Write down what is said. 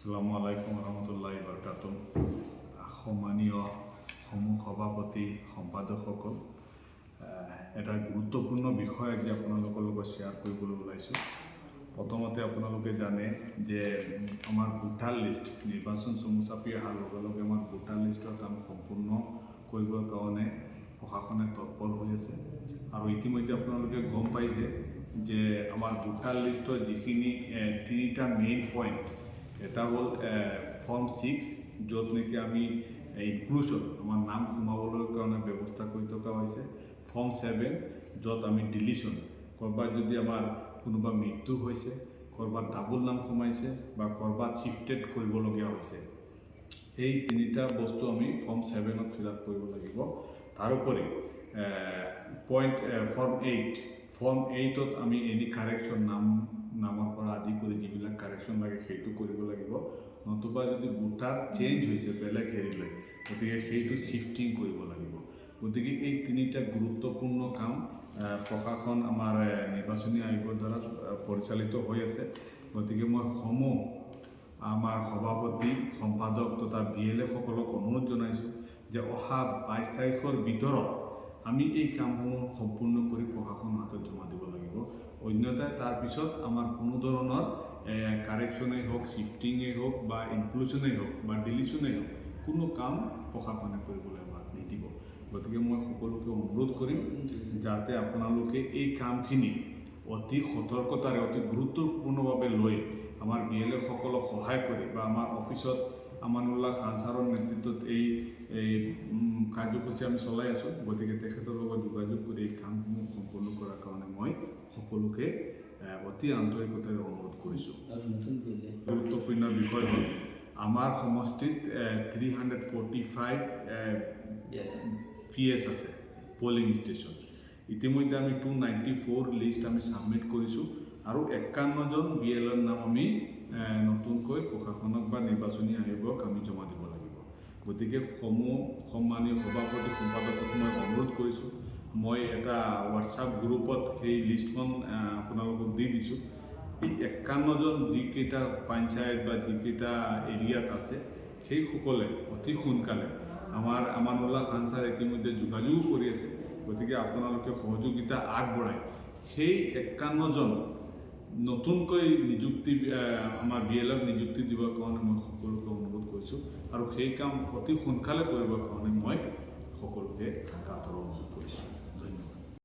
আসসালামু আলাইকুম ৰহমতুল্লাহি বাৰকাতুহ। সম্মানীয় সমূহ সভাপতি সম্পাদকসকল, এটা গুৰুত্বপূৰ্ণ বিষয় আজি আপোনালোকৰ লগত শ্বেয়াৰ কৰিবলৈ ওলাইছোঁ। প্ৰথমতে আপোনালোকে জানে যে আমাৰ ভোটাৰ লিষ্ট নিৰ্বাচন চমু চাপি অহাৰ লগে লগে আমাৰ ভোটাৰ লিষ্টৰ কাম সম্পূৰ্ণ কৰিবৰ কাৰণে প্ৰশাসনে তৎপৰ হৈ আছে। আৰু ইতিমধ্যে আপোনালোকে গম পাইছে যে আমাৰ ভোটাৰ লিষ্টৰ যিখিনি তিনিটা মেইন পইণ্ট, এটা হ'ল ফৰ্ম 6, য'ত নেকি আমি ইনক্লুজন আমাৰ নাম সোমাবলৈ কাৰণে ব্যৱস্থা কৰি থকা হৈছে। ফৰ্ম 7, য'ত আমি ডিলিশ্যন, ক'ৰবাত যদি আমাৰ কোনোবা মৃত্যু হৈছে, ক'ৰবাত ডাবল নাম সোমাইছে বা ক'ৰবাত শ্বিফটেড কৰিবলগীয়া হৈছে, এই তিনিটা বস্তু আমি ফৰ্ম 7ত ফিল আপ কৰিব লাগিব। তাৰোপৰি ফৰ্ম 8ত আমি এনি কাৰেকশ্যন নামৰ পৰা আদি কৰি যিবিলাক কাৰেকশ্যন লাগে সেইটো কৰিব লাগিব। নতুবা যদি ভোটাৰ চেঞ্জ হৈছে বেলেগ হেৰিলৈ, গতিকে সেইটো শ্বিফটিং কৰিব লাগিব। গতিকে এই তিনিটা গুৰুত্বপূৰ্ণ কাম প্ৰশাসন আমাৰ নিৰ্বাচনী আয়োগৰ দ্বাৰা পৰিচালিত হৈ আছে। গতিকে মই আমাৰ সভাপতি সম্পাদক তথা BLA সকলক অনুৰোধ জনাইছোঁ যে অহা 22 তাৰিখৰ ভিতৰত আমি এই কামসমূহ সম্পূৰ্ণ কৰি প্ৰশাসনৰ হাতত জমা দিব লাগিব। অন্যথাই তাৰপিছত আমাৰ কোনো ধৰণৰ কাৰেকশ্যনেই হওক, শ্বিফটিঙেই হওক বা ইনক্লুজনেই হওক বা ডিলিশ্যনেই হওক, কোনো কাম প্ৰশাসনে কৰিবলৈ আমাক নিদিব। গতিকে মই সকলোকে অনুৰোধ কৰিম যাতে আপোনালোকে এই কামখিনি অতি সতৰ্কতাৰে অতি গুৰুত্বপূৰ্ণভাৱে লৈ আমাৰ BLA সকলক সহায় কৰি বা আমাৰ অফিচত আমানুল্লাহ খান ছাৰৰ নেতৃত্বত এই কাৰ্যসূচী আমি চলাই আছোঁ। গতিকে তেখেতৰ লগত যোগাযোগ কৰি এই কামসমূহ সম্পূৰ্ণ কৰাৰ কাৰণে মই সকলোকে অতি আন্তৰিকতাৰে অনুৰোধ কৰিছোঁ। গুৰুত্বপূৰ্ণ বিষয় হ'ল আমাৰ সমষ্টিত 345 PS আছে পলিং ষ্টেচন। ইতিমধ্যে আমি 294 লিষ্ট আমি ছাবমিট কৰিছোঁ আৰু 51জন BLAৰ নাম আমি নতুনকৈ প্ৰশাসনক বা নিৰ্বাচনী আয়োগক আমি জমা দিব লাগিব। গতিকে সন্মানীয় সভাপতি সম্পাদকক মই অনুৰোধ কৰিছোঁ, মই এটা হোৱাটছআপ গ্ৰুপত সেই লিষ্টখন আপোনালোকক দি দিছোঁ। এই 51জন যিকেইটা পঞ্চায়ত বা যিকেইটা এৰিয়াত আছে, সেইসকলে অতি সোনকালে আমাৰ আমানুল্লাহ খান ছাৰ ইতিমধ্যে যোগাযোগ কৰি আছে। গতিকে আপোনালোকে সহযোগিতা আগবঢ়াই সেই 51জন নতুনকৈ নিযুক্তি আমাৰ BLAক নিযুক্তি দিবৰ কাৰণে মই সকলোকে অনুৰোধ কৰিছোঁ আৰু সেই কাম অতি সোনকালে কৰিবৰ কাৰণে মই সকলোকে কাটৰ অনুৰোধ কৰিছোঁ।